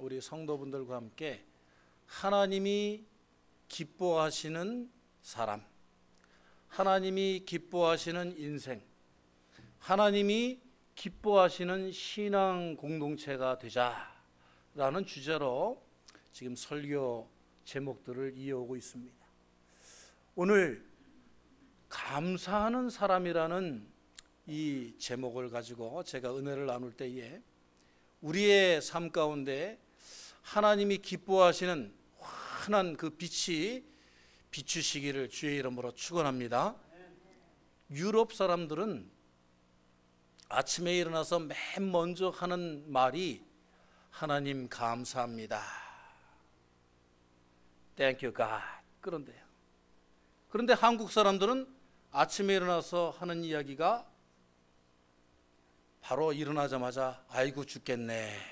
우리 성도분들과 함께 하나님이 기뻐하시는 사람, 하나님이 기뻐하시는 인생, 하나님이 기뻐하시는 신앙 공동체가 되자라는 주제로 지금 설교 제목들을 이어오고 있습니다. 오늘 감사하는 사람이라는 이 제목을 가지고 제가 은혜를 나눌 때에 우리의 삶 가운데 하나님이 기뻐하시는 환한 그 빛이 비추시기를 주의 이름으로 축원합니다. 유럽 사람들은 아침에 일어나서 맨 먼저 하는 말이 하나님 감사합니다. Thank you God. 그런데요. 그런데 한국 사람들은 아침에 일어나서 하는 이야기가 바로 일어나자마자 아이고 죽겠네,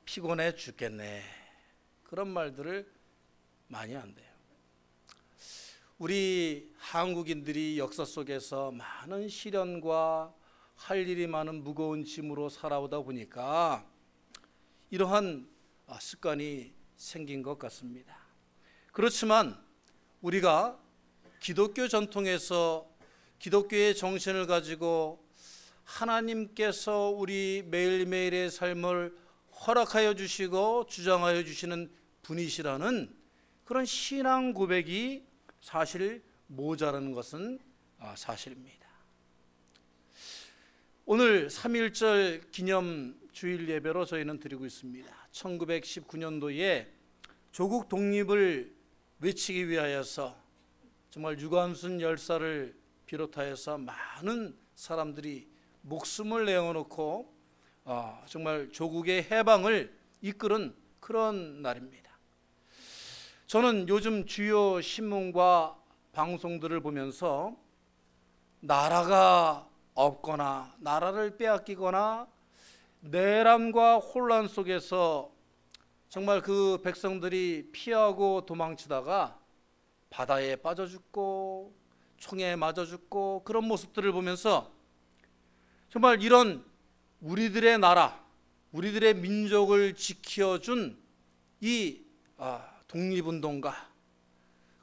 피곤해 죽겠네, 그런 말들을 많이 한대요. 우리 한국인들이 역사 속에서 많은 시련과 할 일이 많은 무거운 짐으로 살아오다 보니까 이러한 습관이 생긴 것 같습니다. 그렇지만 우리가 기독교 전통에서 기독교의 정신을 가지고 하나님께서 우리 매일매일의 삶을 허락하여 주시고 주장하여 주시는 분이시라는 그런 신앙 고백이 사실 모자라는 것은 사실입니다. 오늘 3.1절 기념 주일 예배로 저희는 드리고 있습니다. 1919년도에 조국 독립을 외치기 위하여서 정말 유관순 열사를 비롯하여서 많은 사람들이 목숨을 내어놓고 정말 조국의 해방을 이끄는 그런 날입니다. 저는 요즘 주요 신문과 방송들을 보면서 나라가 없거나 나라를 빼앗기거나 내란과 혼란 속에서 정말 그 백성들이 피하고 도망치다가 바다에 빠져 죽고 총에 맞아 죽고 그런 모습들을 보면서 정말 이런 우리들의 나라, 우리들의 민족을 지켜준 이 독립운동가,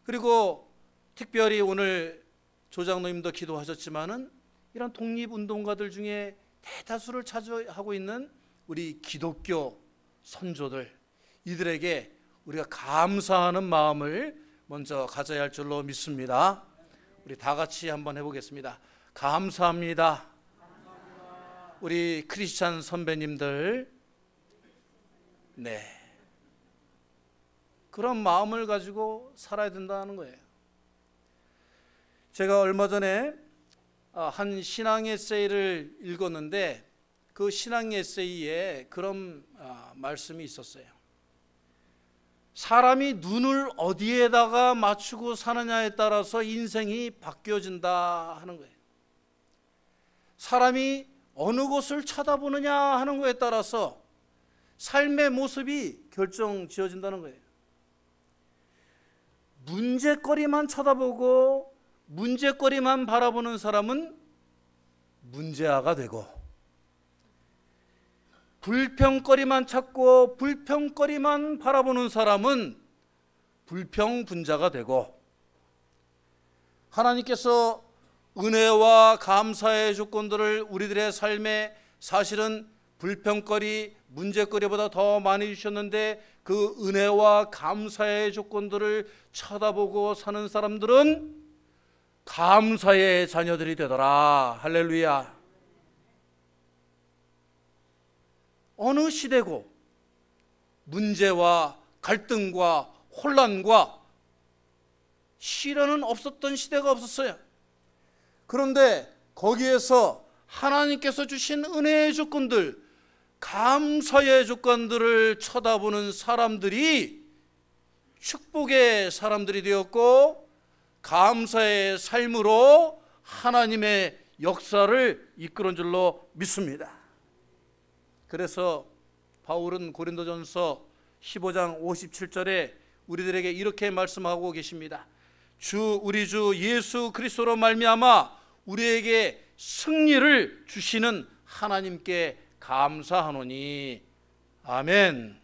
그리고 특별히 오늘 조장로님도 기도하셨지만은 이런 독립운동가들 중에 대다수를 차지하고 있는 우리 기독교 선조들, 이들에게 우리가 감사하는 마음을 먼저 가져야 할 줄로 믿습니다. 우리 다 같이 한번 해보겠습니다. 감사합니다. 우리 크리스찬 선배님들, 네, 그런 마음을 가지고 살아야 된다는 거예요. 제가 얼마 전에 한 신앙 에세이를 읽었는데 그 신앙 에세이에 그런 말씀이 있었어요. 사람이 눈을 어디에다가 맞추고 사느냐에 따라서 인생이 바뀌어진다 하는 거예요. 사람이 어느 곳을 쳐다보느냐 하는 거에 따라서 삶의 모습이 결정지어진다는 거예요. 문제거리만 쳐다보고 문제거리만 바라보는 사람은 문제아가 되고, 불평거리만 찾고 불평거리만 바라보는 사람은 불평분자가 되고, 하나님께서 은혜와 감사의 조건들을 우리들의 삶에 사실은 불평거리, 문제거리보다 더 많이 주셨는데 그 은혜와 감사의 조건들을 쳐다보고 사는 사람들은 감사의 자녀들이 되더라. 할렐루야. 어느 시대고 문제와 갈등과 혼란과 시련은 없었던 시대가 없었어요. 그런데 거기에서 하나님께서 주신 은혜의 조건들, 감사의 조건들을 쳐다보는 사람들이 축복의 사람들이 되었고, 감사의 삶으로 하나님의 역사를 이끄는 줄로 믿습니다. 그래서 바울은 고린도전서 15장 57절에 우리들에게 이렇게 말씀하고 계십니다. 우리 주 예수 그리스도로 말미암아 우리에게 승리를 주시는 하나님께 감사하노니. 아멘.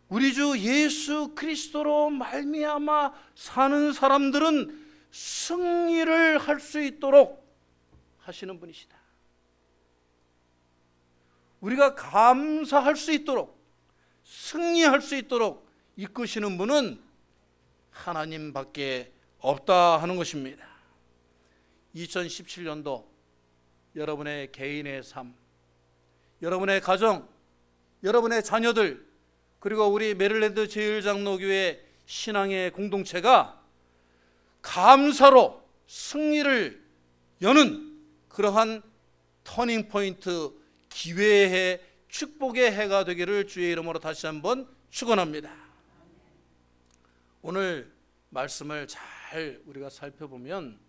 우리 주 예수 그리스도로 말미암아 사는 사람들은 승리를 할 수 있도록 하시는 분이시다. 우리가 감사할 수 있도록, 승리할 수 있도록 이끄시는 분은 하나님밖에 없다 하는 것입니다. 2017년도 여러분의 개인의 삶, 여러분의 가정, 여러분의 자녀들, 그리고 우리 메릴랜드 제일장로교회 신앙의 공동체가 감사로 승리를 여는 그러한 터닝포인트, 기회의 해, 축복의 해가 되기를 주의 이름으로 다시 한번 축원합니다. 오늘 말씀을 잘 우리가 살펴보면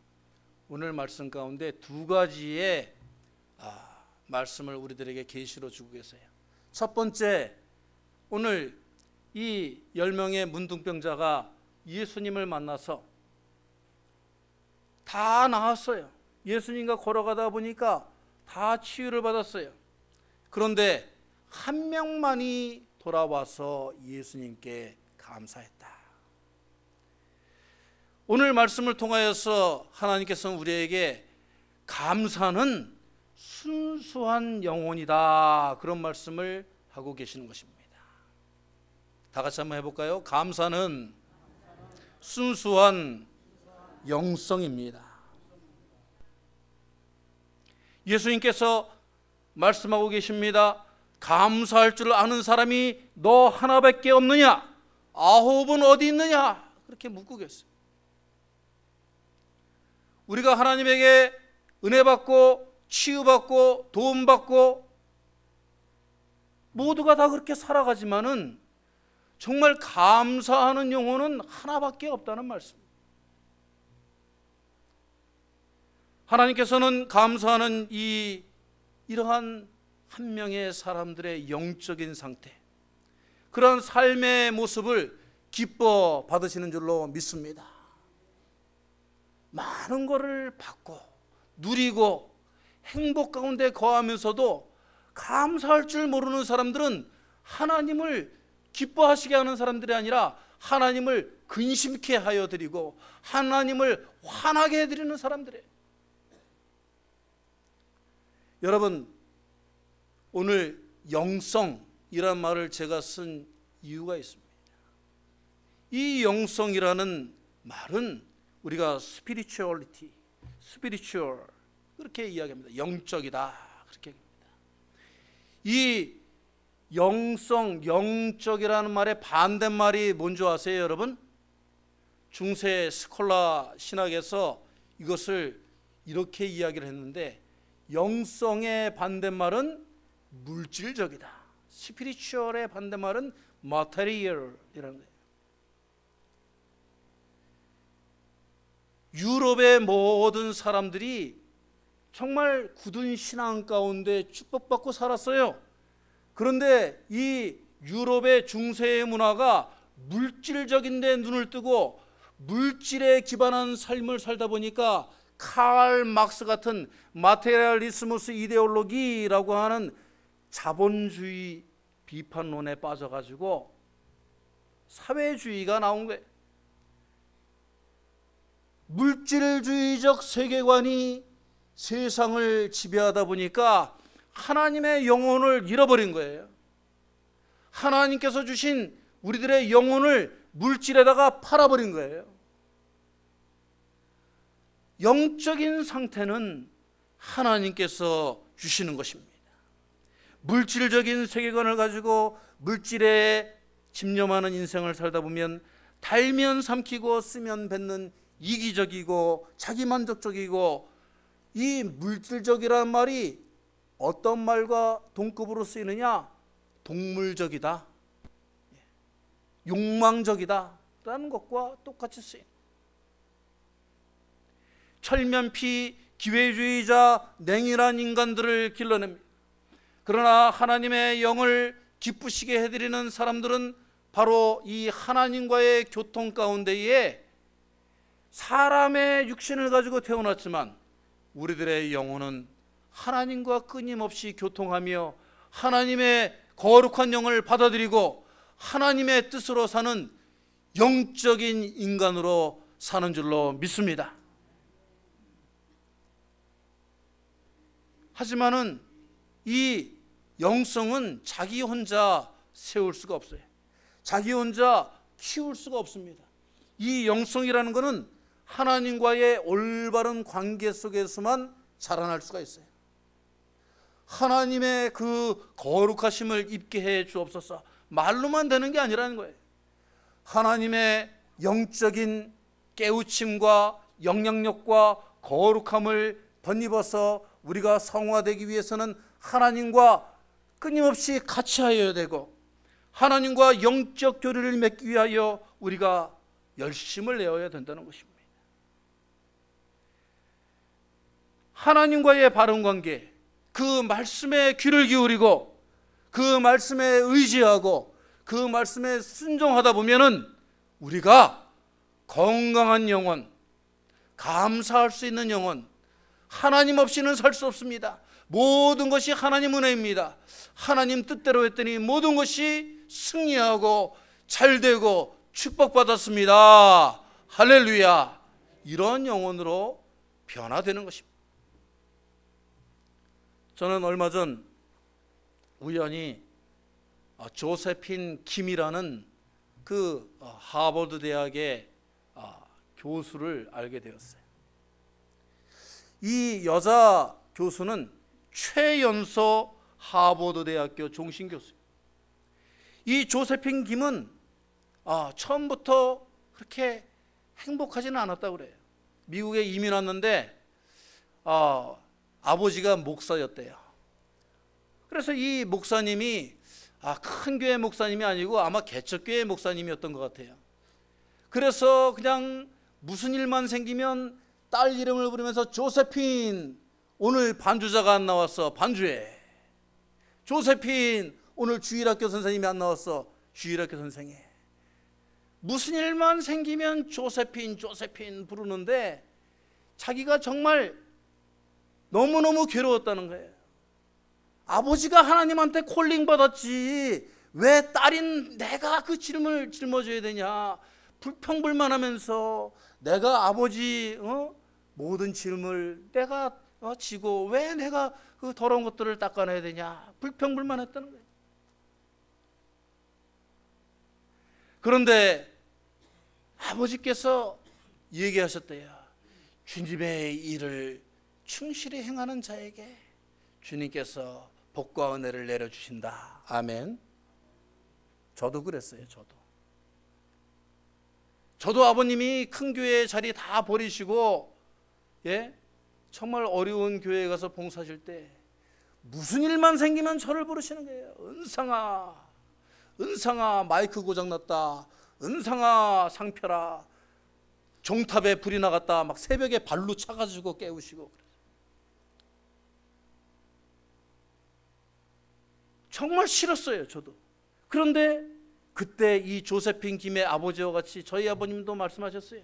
오늘 말씀 가운데 두 가지의 말씀을 우리들에게 계시로 주고 계세요. 첫 번째, 오늘 이 10명의 문둥병자가 예수님을 만나서 다 나았어요. 예수님과 걸어가다 보니까 다 치유를 받았어요. 그런데 한 명만이 돌아와서 예수님께 감사했다. 오늘 말씀을 통하여서 하나님께서는 우리에게 감사는 순수한 영혼이다, 그런 말씀을 하고 계시는 것입니다. 다 같이 한번 해볼까요? 감사는 순수한 영성입니다. 예수님께서 말씀하고 계십니다. 감사할 줄 아는 사람이 너 하나밖에 없느냐? 9은 어디 있느냐? 그렇게 묻고 계세요. 우리가 하나님에게 은혜 받고 치유받고 도움받고 모두가 다 그렇게 살아가지만은 정말 감사하는 영혼은 하나밖에 없다는 말씀. 하나님께서는 감사하는 이러한 한 명의 사람들의 영적인 상태, 그런 삶의 모습을 기뻐 받으시는 줄로 믿습니다. 많은 것을 받고 누리고 행복 가운데 거하면서도 감사할 줄 모르는 사람들은 하나님을 기뻐하시게 하는 사람들이 아니라 하나님을 근심케 하여 드리고 하나님을 화나게 해드리는 사람들이에요. 여러분, 오늘 영성이란 말을 제가 쓴 이유가 있습니다. 이 영성이라는 말은 우리가 spirituality, spiritual 그렇게 이야기합니다. 영적이다, 그렇게 얘기합니다. 이 영성, 영적이라는 말의 반대말이 뭔지 아세요, 여러분? 중세 스콜라 신학에서 이것을 이렇게 이야기를 했는데, 영성의 반대말은 물질적이다, 스피리추얼의 반대말은 material이라는 거예요. 유럽의 모든 사람들이 정말 굳은 신앙 가운데 축복받고 살았어요. 그런데 이 유럽의 중세의 문화가 물질적인 데 눈을 뜨고 물질에 기반한 삶을 살다 보니까 칼 막스 같은 마테리얼리스무스 이데올로기라고 하는 자본주의 비판론에 빠져가지고 사회주의가 나온 거예요. 물질주의적 세계관이 세상을 지배하다 보니까 하나님의 영혼을 잃어버린 거예요. 하나님께서 주신 우리들의 영혼을 물질에다가 팔아버린 거예요. 영적인 상태는 하나님께서 주시는 것입니다. 물질적인 세계관을 가지고 물질에 집념하는 인생을 살다 보면 달면 삼키고 쓰면 뱉는 이기적이고 자기만족적이고, 이 물질적이라는 말이 어떤 말과 동급으로 쓰이느냐? 동물적이다, 욕망적이다 라는 것과 똑같이 쓰입니다. 철면피 기회주의자 냉혈한 인간들을 길러냅니다. 그러나 하나님의 영을 기쁘시게 해드리는 사람들은 바로 이 하나님과의 교통 가운데에 사람의 육신을 가지고 태어났지만 우리들의 영혼은 하나님과 끊임없이 교통하며 하나님의 거룩한 영을 받아들이고 하나님의 뜻으로 사는 영적인 인간으로 사는 줄로 믿습니다. 하지만은 이 영성은 자기 혼자 세울 수가 없어요. 자기 혼자 키울 수가 없습니다. 이 영성이라는 것은 하나님과의 올바른 관계 속에서만 자라날 수가 있어요. 하나님의 그 거룩하심을 입게 해 주옵소서. 말로만 되는 게 아니라는 거예요. 하나님의 영적인 깨우침과 영향력과 거룩함을 덧입어서 우리가 성화되기 위해서는 하나님과 끊임없이 같이 하여야 되고 하나님과 영적 교류를 맺기 위하여 우리가 열심을 내어야 된다는 것입니다. 하나님과의 바른 관계, 그 말씀에 귀를 기울이고 그 말씀에 의지하고 그 말씀에 순종하다 보면은 우리가 건강한 영혼, 감사할 수 있는 영혼, 하나님 없이는 살 수 없습니다. 모든 것이 하나님 은혜입니다. 하나님 뜻대로 했더니 모든 것이 승리하고 잘되고 축복받았습니다. 할렐루야. 이런 영혼으로 변화되는 것입니다. 저는 얼마 전 우연히 조세핀 김이라는 그 하버드 대학의 교수를 알게 되었어요. 이 여자 교수는 최연소 하버드 대학교 종신 교수예요. 이 조세핀 김은 처음부터 그렇게 행복하지는 않았다고 그래요. 미국에 이민 왔는데 아버지가 목사였대요. 그래서 이 목사님이 큰 교회 목사님이 아니고 아마 개척교회 목사님이었던 것 같아요. 그래서 그냥 무슨 일만 생기면 딸 이름을 부르면서 조세핀 오늘 반주자가 안 나왔어, 반주해. 조세핀 오늘 주일학교 선생님이 안 나왔어, 주일학교 선생해. 무슨 일만 생기면 조세핀 부르는데 자기가 정말 너무너무 괴로웠다는 거예요. 아버지가 하나님한테 콜링 받았지 왜 딸인 내가 그 짐을 짊어져야 되냐. 불평불만하면서 내가 아버지 모든 짐을 내가 지고 왜 내가 그 더러운 것들을 닦아내야 되냐. 불평불만했다는 거예요. 그런데 아버지께서 얘기하셨대요. 주님의 일을 충실히 행하는 자에게 주님께서 복과 은혜를 내려주신다. 아멘. 저도 그랬어요. 저도 아버님이 큰 교회 자리 다 버리시고 정말 어려운 교회에 가서 봉사하실 때 무슨 일만 생기면 저를 부르시는 거예요. 은상아 마이크 고장났다. 은상아 상펴라. 종탑에 불이 나갔다. 막 새벽에 발로 차가지고 깨우시고. 정말 싫었어요. 저도. 그런데 그때 이 조세핀 김의 아버지와 같이 저희 아버님도 말씀하셨어요.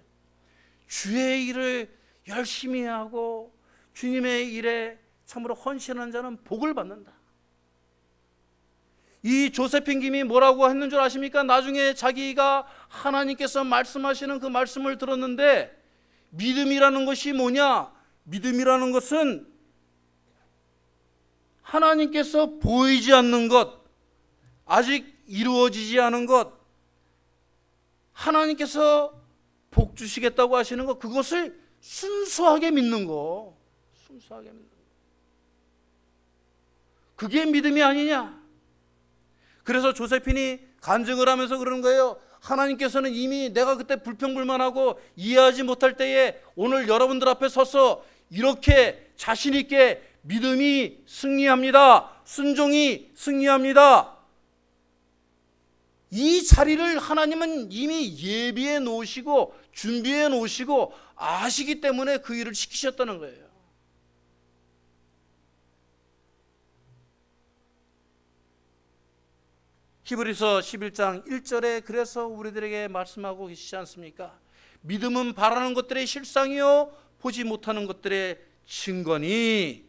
주의 일을 열심히 하고 주님의 일에 참으로 헌신하는 자는 복을 받는다. 이 조세핀 김이 뭐라고 했는 줄 아십니까? 나중에 자기가 하나님께서 말씀하시는 그 말씀을 들었는데 믿음이라는 것이 뭐냐? 믿음이라는 것은 하나님께서 보이지 않는 것, 아직 이루어지지 않은 것, 하나님께서 복 주시겠다고 하시는 것, 그것을 순수하게 믿는 거. 순수하게 믿는 거. 그게 믿음이 아니냐? 그래서 조세핀이 간증을 하면서 그러는 거예요. 하나님께서는 이미 내가 그때 불평불만하고 이해하지 못할 때에 오늘 여러분들 앞에 서서 이렇게 자신 있게 믿음이 승리합니다. 순종이 승리합니다. 이 자리를 하나님은 이미 예비해 놓으시고 준비해 놓으시고 아시기 때문에 그 일을 시키셨다는 거예요. 히브리서 11장 1절에 그래서 우리들에게 말씀하고 계시지 않습니까? 믿음은 바라는 것들의 실상이요 보지 못하는 것들의 증거니.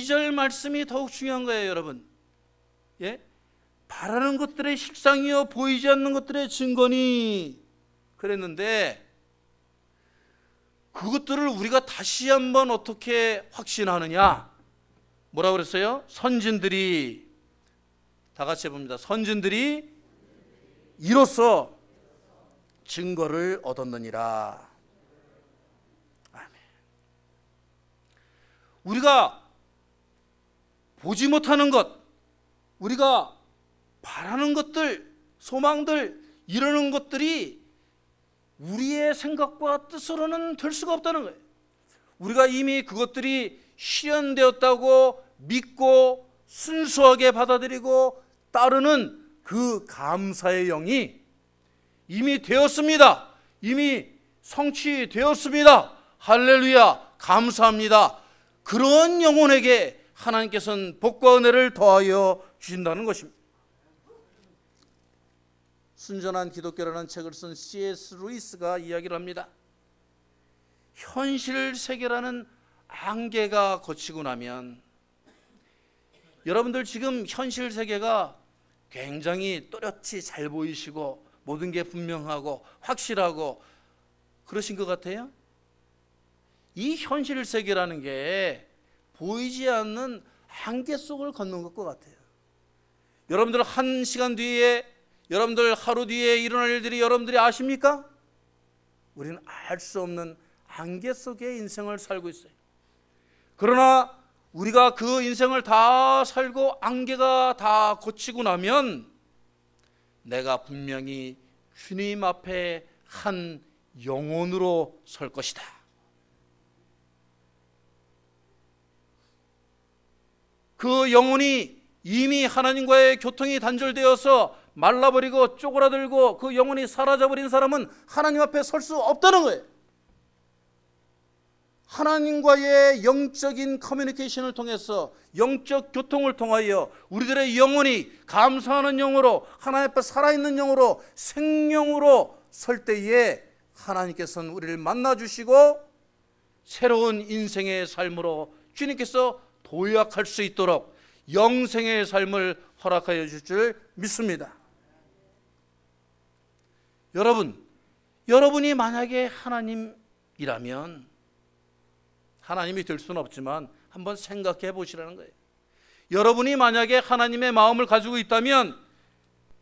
2절 말씀이 더욱 중요한 거예요, 여러분. 예? 바라는 것들의 실상이요 보이지 않는 것들의 증거니 그랬는데, 그것들을 우리가 다시 한번 어떻게 확신하느냐? 뭐라고 그랬어요? 선진들이, 다 같이 해봅니다. 선진들이 이로써 증거를 얻었느니라. 아멘. 우리가 보지 못하는 것, 우리가 바라는 것들, 소망들, 이러는 것들이 우리의 생각과 뜻으로는 될 수가 없다는 거예요. 우리가 이미 그것들이 실현되었다고 믿고 순수하게 받아들이고 따르는 그 감사의 영이 이미 되었습니다. 이미 성취되었습니다. 할렐루야, 감사합니다. 그런 영혼에게 하나님께서는 복과 은혜를 더하여 주신다는 것입니다. 순전한 기독교라는 책을 쓴 C.S. 루이스가 이야기를 합니다. 현실 세계라는 안개가 걷히고 나면, 여러분들 지금 현실 세계가 굉장히 또렷이 잘 보이시고 모든 게 분명하고 확실하고 그러신 것 같아요? 이 현실 세계라는 게 보이지 않는 안개 속을 걷는 것과 같아요. 여러분들 한 시간 뒤에, 여러분들 하루 뒤에 일어날 일들이 여러분들이 아십니까? 우리는 알 수 없는 안개 속의 인생을 살고 있어요. 그러나 우리가 그 인생을 다 살고 안개가 다 걷히고 나면 내가 분명히 주님 앞에 한 영혼으로 설 것이다. 그 영혼이 이미 하나님과의 교통이 단절되어서 말라버리고 쪼그라들고 그 영혼이 사라져버린 사람은 하나님 앞에 설 수 없다는 거예요. 하나님과의 영적인 커뮤니케이션을 통해서, 영적 교통을 통하여 우리들의 영혼이 감사하는 영으로, 하나님 앞에 살아있는 영으로, 생명으로 설 때에 하나님께서는 우리를 만나주시고 새로운 인생의 삶으로 주님께서 도약할 수 있도록 영생의 삶을 허락하여 주실 줄 믿습니다. 여러분이 만약에 하나님이라면, 하나님이 될 수는 없지만 한번 생각해 보시라는 거예요. 여러분이 만약에 하나님의 마음을 가지고 있다면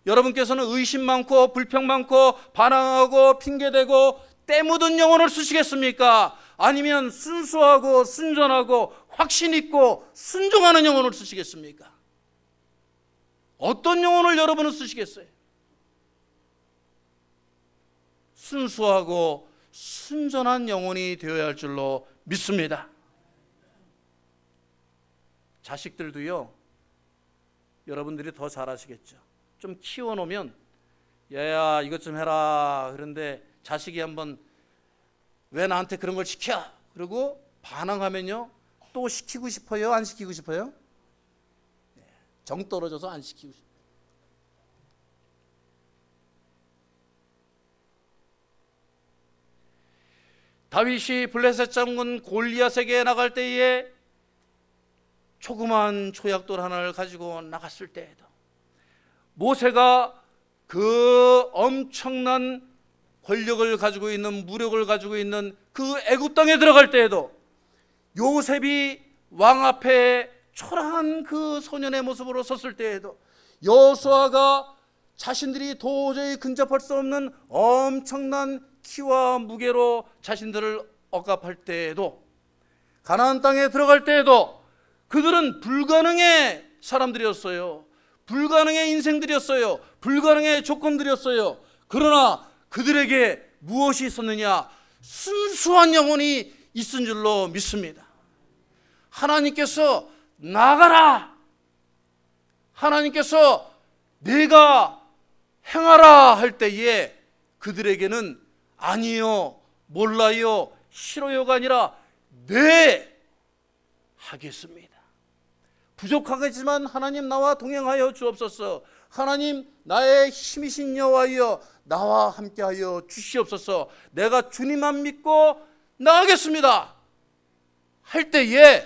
여러분께서는 의심 많고 불평 많고 반항하고 핑계대고 때 묻은 영혼을 쓰시겠습니까? 아니면 순수하고 순전하고 확신 있고 순종하는 영혼을 쓰시겠습니까? 어떤 영혼을 여러분은 쓰시겠어요? 순수하고 순전한 영혼이 되어야 할 줄로 믿습니다. 자식들도요, 여러분들이 더 잘하시겠죠. 좀 키워놓으면 야야 이것 좀 해라. 그런데 자식이 한번 왜 나한테 그런 걸 시켜? 그리고 반항하면요, 또 시키고 싶어요? 안 시키고 싶어요? 정 떨어져서 안 시키고 싶어요. 다윗이 블레셋 장군 골리앗에게 나갈 때에 조그만 조약돌 하나를 가지고 나갔을 때에도, 모세가 그 엄청난 권력을 가지고 있는, 무력을 가지고 있는 그 애굽 땅에 들어갈 때에도, 요셉이 왕 앞에 초라한 그 소년의 모습으로 섰을 때에도, 여호수아가 자신들이 도저히 근접할 수 없는 엄청난 키와 무게로 자신들을 억압할 때에도, 가나안 땅에 들어갈 때에도 그들은 불가능의 사람들이었어요. 불가능의 인생들이었어요. 불가능의 조건들이었어요. 그러나 그들에게 무엇이 있었느냐? 순수한 영혼이 있은 줄로 믿습니다. 하나님께서 나가라, 하나님께서 내가 행하라 할 때에 그들에게는 아니요, 몰라요, 싫어요가 아니라 네, 하겠습니다. 부족하겠지만 하나님 나와 동행하여 주옵소서. 하나님 나의 힘이신 여호와여 나와 함께하여 주시옵소서. 내가 주님만 믿고 나가겠습니다 할 때에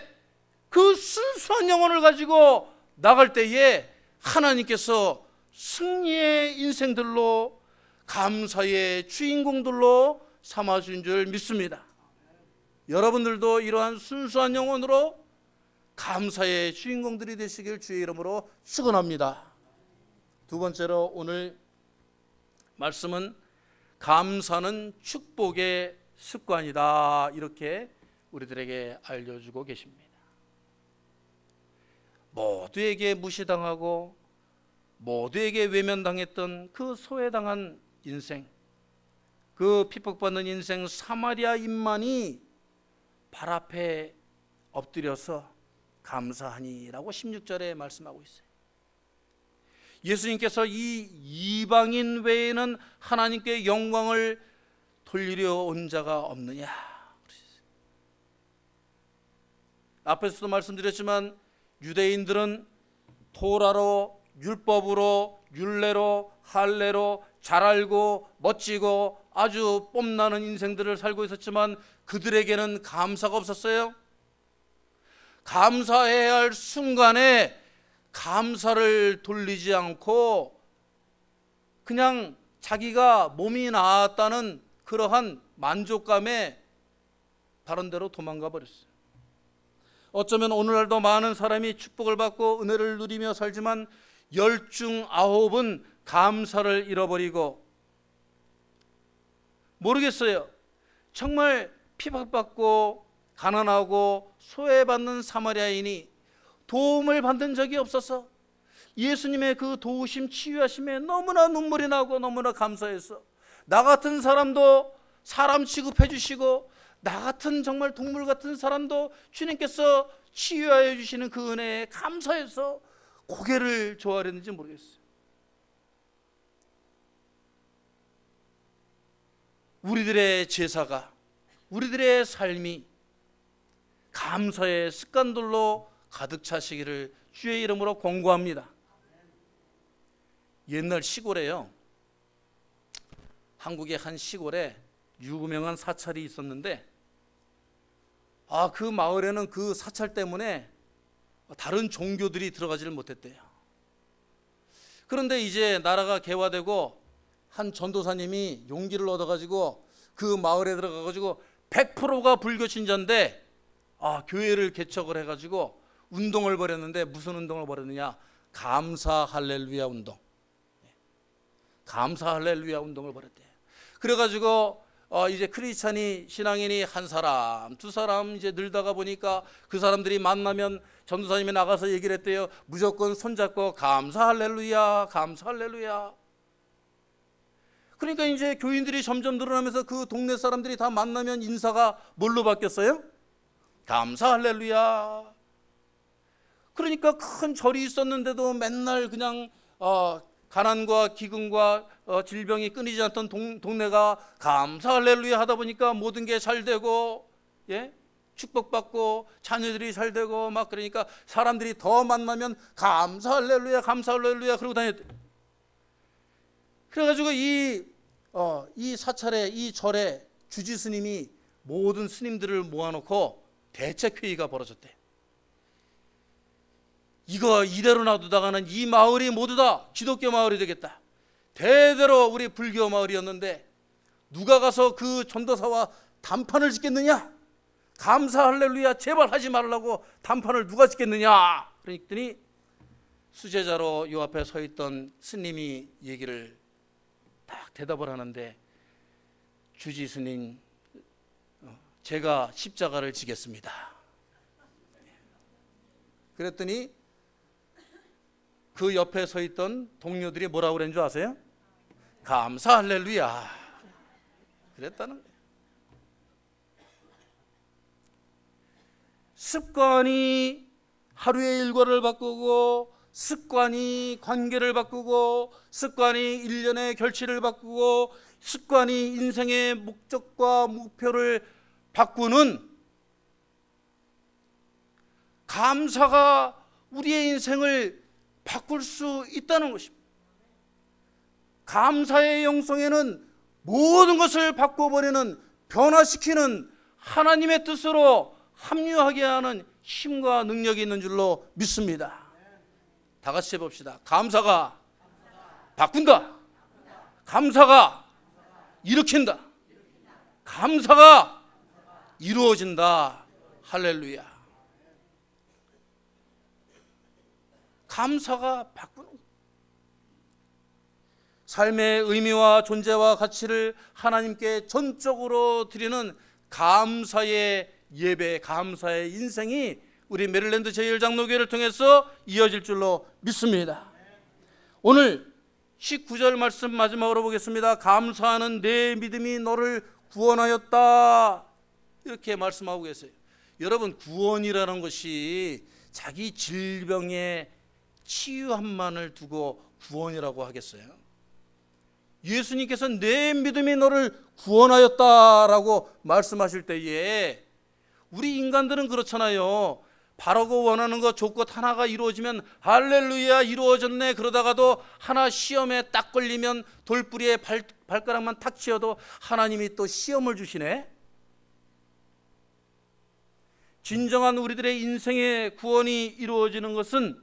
그 순수한 영혼을 가지고 나갈 때에 하나님께서 승리의 인생들로, 감사의 주인공들로 삼아준 줄 믿습니다. 여러분들도 이러한 순수한 영혼으로 감사의 주인공들이 되시길 주의 이름으로 축원합니다. 두 번째로 오늘 말씀은 감사는 축복의 습관이다, 이렇게 우리들에게 알려주고 계십니다. 모두에게 무시당하고 모두에게 외면당했던 그 소외당한 인생, 그 핍박받는 인생 사마리아인만이 발 앞에 엎드려서 감사하니라고 16절에 말씀하고 있어요. 예수님께서 이 이방인 외에는 하나님께 영광을 돌리려 온 자가 없느냐. 앞에서도 말씀드렸지만 유대인들은 토라로, 율법으로, 율례로, 할례로 잘 알고 멋지고 아주 뽐나는 인생들을 살고 있었지만 그들에게는 감사가 없었어요. 감사해야 할 순간에 감사를 돌리지 않고 그냥 자기가 몸이 나았다는 그러한 만족감에 다른 데로 도망가 버렸어요. 어쩌면 오늘날도 많은 사람이 축복을 받고 은혜를 누리며 살지만 10중 9은 감사를 잃어버리고, 모르겠어요. 정말 핍박받고 가난하고 소외받는 사마리아인이 도움을 받는 적이 없어서 예수님의 그 도우심, 치유하심에 너무나 눈물이 나고 너무나 감사해서 나 같은 사람도 사람 취급해 주시고 나 같은 정말 동물 같은 사람도 주님께서 치유하여 주시는 그 은혜에 감사해서 고개를 조아렸는지 모르겠어요. 우리들의 제사가, 우리들의 삶이 감사의 습관들로 가득 차시기를 주의 이름으로 권고합니다. 옛날 시골에요, 한국의 한 시골에 유명한 사찰이 있었는데 그 마을에는 그 사찰 때문에 다른 종교들이 들어가지를 못했대요. 그런데 이제 나라가 개화되고 한 전도사님이 용기를 얻어가지고 그 마을에 들어가가지고 100%가 불교 신자인데 교회를 개척을 해가지고 운동을 벌였는데, 무슨 운동을 벌였느냐? 감사 할렐루야 운동. 감사 할렐루야 운동을 벌였대요. 그래가지고 이제 크리스찬이, 신앙인이 한 사람, 두 사람 이제 늘다가 보니까 그 사람들이 만나면 전도사님이 나가서 얘기를 했대요. 무조건 손잡고 감사 할렐루야, 감사 할렐루야. 그러니까 이제 교인들이 점점 늘어나면서 그 동네 사람들이 다 만나면 인사가 뭘로 바뀌었어요? 감사 할렐루야. 그러니까 큰 절이 있었는데도 맨날 그냥 가난과 기근과 질병이 끊이지 않던 동네가 감사 할렐루야 하다 보니까 모든 게 잘 되고, 축복받고 자녀들이 잘 되고 막, 그러니까 사람들이 더 만나면 감사 할렐루야, 감사 할렐루야 그러고 다녔대. 그래가지고 이 사찰에, 이 절에 주지 스님이 모든 스님들을 모아놓고 대책회의가 벌어졌대. 이거 이대로 놔두다가는 이 마을이 모두 다 기독교 마을이 되겠다. 대대로 우리 불교 마을이었는데 누가 가서 그 전도사와 단판을 짓겠느냐? 감사 할렐루야 제발 하지 말라고 단판을 누가 짓겠느냐? 그랬더니 수제자로 요 앞에 서 있던 스님이 얘기를 딱 대답을 하는데, 주지 스님, 제가 십자가를 지겠습니다. 그랬더니 그 옆에 서 있던 동료들이 뭐라고 그랬는 줄 아세요? 감사 할렐루야 그랬다는 거예요. 습관이 하루의 일과를 바꾸고, 습관이 관계를 바꾸고, 습관이 일련의 결실을 바꾸고, 습관이 인생의 목적과 목표를 바꾸는 감사가 우리의 인생을 바꿀 수 있다는 것입니다. 감사의 영성에는 모든 것을 바꿔버리는, 변화시키는 하나님의 뜻으로 합류하게 하는 힘과 능력이 있는 줄로 믿습니다. 다 같이 해봅시다. 감사가 바꾼다. 감사가 일으킨다. 감사가 이루어진다. 할렐루야. 감사가 바꾸는 삶의 의미와 존재와 가치를 하나님께 전적으로 드리는 감사의 예배, 감사의 인생이 우리 메릴랜드 제1장로교회를 통해서 이어질 줄로 믿습니다. 오늘 19절 말씀 마지막으로 보겠습니다. 감사하는 내 믿음이 너를 구원하였다. 이렇게 말씀하고 계세요. 여러분, 구원이라는 것이 자기 질병의 치유함만을 두고 구원이라고 하겠어요? 예수님께서 내 믿음이 너를 구원하였다라고 말씀하실 때에 우리 인간들은 그렇잖아요. 바라고 원하는 것 조건 하나가 이루어지면 할렐루야 이루어졌네 그러다가도 하나 시험에 딱 걸리면 돌뿌리에 발가락만 탁 치어도 하나님이 또 시험을 주시네. 진정한 우리들의 인생의 구원이 이루어지는 것은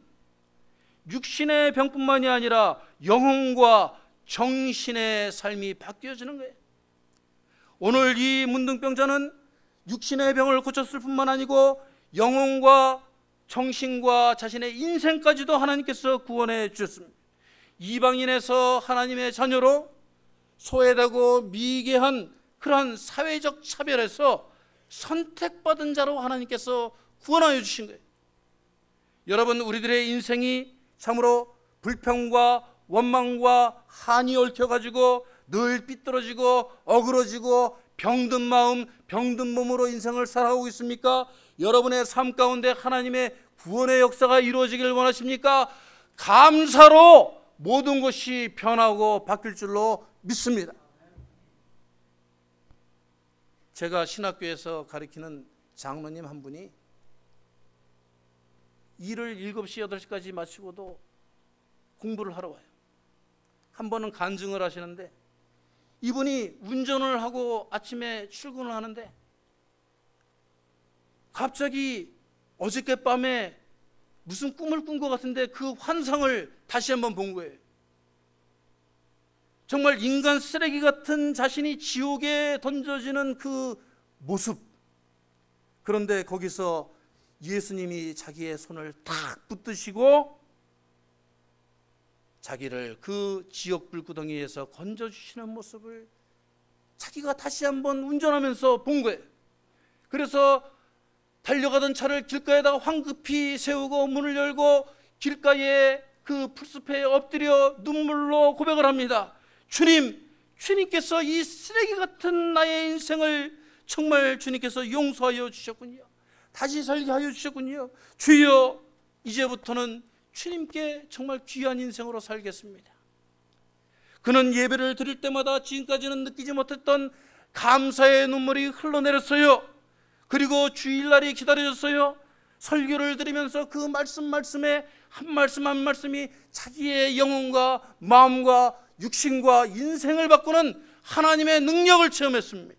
육신의 병뿐만이 아니라 영혼과 정신의 삶이 바뀌어지는 거예요. 오늘 이 문둥병자는 육신의 병을 고쳤을 뿐만 아니고 영혼과 정신과 자신의 인생까지도 하나님께서 구원해 주셨습니다. 이방인에서 하나님의 자녀로 소외되고 미개한 그러한 사회적 차별에서 선택받은 자로 하나님께서 구원하여 주신 거예요. 여러분, 우리들의 인생이 참으로 불평과 원망과 한이 얽혀가지고 늘 삐뚤어지고 어그러지고 병든 마음, 병든 몸으로 인생을 살아가고 있습니까? 여러분의 삶 가운데 하나님의 구원의 역사가 이루어지길 원하십니까? 감사로 모든 것이 변하고 바뀔 줄로 믿습니다. 제가 신학교에서 가르치는 장로님 한 분이 일을 7시, 8시까지 마치고도 공부를 하러 와요. 한 번은 간증을 하시는데 이분이 운전을 하고 아침에 출근을 하는데 갑자기 어저께 밤에 무슨 꿈을 꾼 것 같은데 그 환상을 다시 한번 본 거예요. 정말 인간 쓰레기 같은 자신이 지옥에 던져지는 그 모습. 그런데 거기서 예수님이 자기의 손을 탁 붙드시고 자기를 그 지옥 불구덩이에서 건져주시는 모습을 자기가 다시 한번 운전하면서 본 거예요. 그래서 달려가던 차를 길가에다가 황급히 세우고 문을 열고 길가에 그 풀숲에 엎드려 눈물로 고백을 합니다. 주님, 주님께서 이 쓰레기 같은 나의 인생을 정말 주님께서 용서하여 주셨군요. 다시 살게 하여 주셨군요. 주여, 이제부터는 주님께 정말 귀한 인생으로 살겠습니다. 그는 예배를 드릴 때마다 지금까지는 느끼지 못했던 감사의 눈물이 흘러내렸어요. 그리고 주일날이 기다려졌어요. 설교를 들으면서 그 말씀에 한 말씀 한 말씀이 자기의 영혼과 마음과 육신과 인생을 바꾸는 하나님의 능력을 체험했습니다.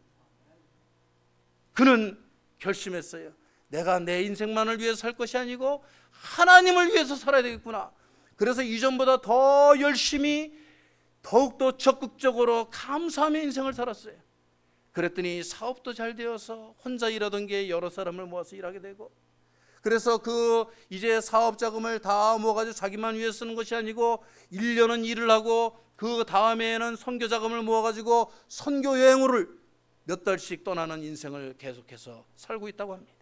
그는 결심했어요. 내가 내 인생만을 위해서 살 것이 아니고 하나님을 위해서 살아야 되겠구나. 그래서 이전보다 더 열심히 더욱더 적극적으로 감사하며 인생을 살았어요. 그랬더니 사업도 잘 되어서 혼자 일하던 게 여러 사람을 모아서 일하게 되고, 그래서 그 이제 사업 자금을 다 모아가지고 자기만 위해 쓰는 것이 아니고 1년은 일을 하고 그 다음에는 선교 자금을 모아가지고 선교 여행을 몇 달씩 떠나는 인생을 계속해서 살고 있다고 합니다.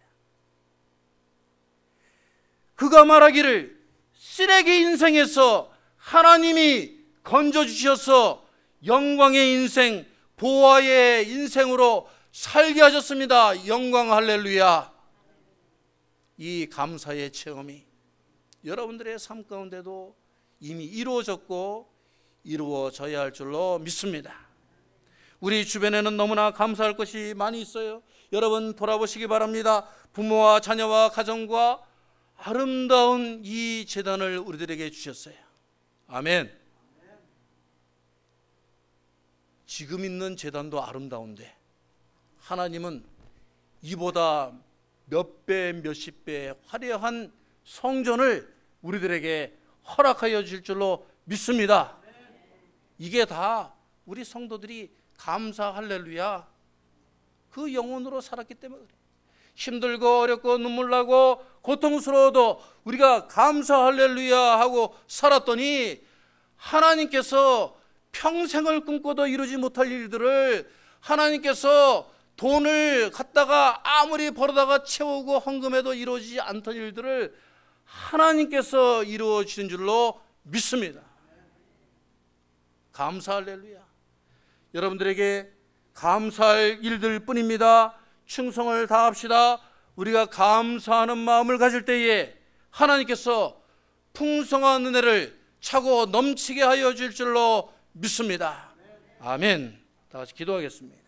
그가 말하기를 쓰레기 인생에서 하나님이 건져주셔서 영광의 인생, 보화의 인생으로 살게 하셨습니다. 영광 할렐루야. 이 감사의 체험이 여러분들의 삶 가운데도 이미 이루어졌고 이루어져야 할 줄로 믿습니다. 우리 주변에는 너무나 감사할 것이 많이 있어요. 여러분 돌아보시기 바랍니다. 부모와 자녀와 가정과 아름다운 이 재단을 우리들에게 주셨어요. 아멘. 지금 있는 재단도 아름다운데 하나님은 이보다 몇 배, 몇십 배 화려한 성전을 우리들에게 허락하여 줄 줄로 믿습니다. 이게 다 우리 성도들이 감사 할렐루야 그 영혼으로 살았기 때문에 그래. 힘들고 어렵고 눈물 나고 고통스러워도 우리가 감사 할렐루야 하고 살았더니 하나님께서 평생을 꿈꿔도 이루지 못할 일들을 하나님께서 돈을 갖다가 아무리 벌어다가 채우고 헌금해도 이루어지지 않던 일들을 하나님께서 이루어 주신 줄로 믿습니다. 감사 할렐루야. 여러분들에게 감사할 일들 뿐입니다. 충성을 다합시다. 우리가 감사하는 마음을 가질 때에 하나님께서 풍성한 은혜를 차고 넘치게 하여 줄 줄로 믿습니다. 아멘. 다 같이 기도하겠습니다.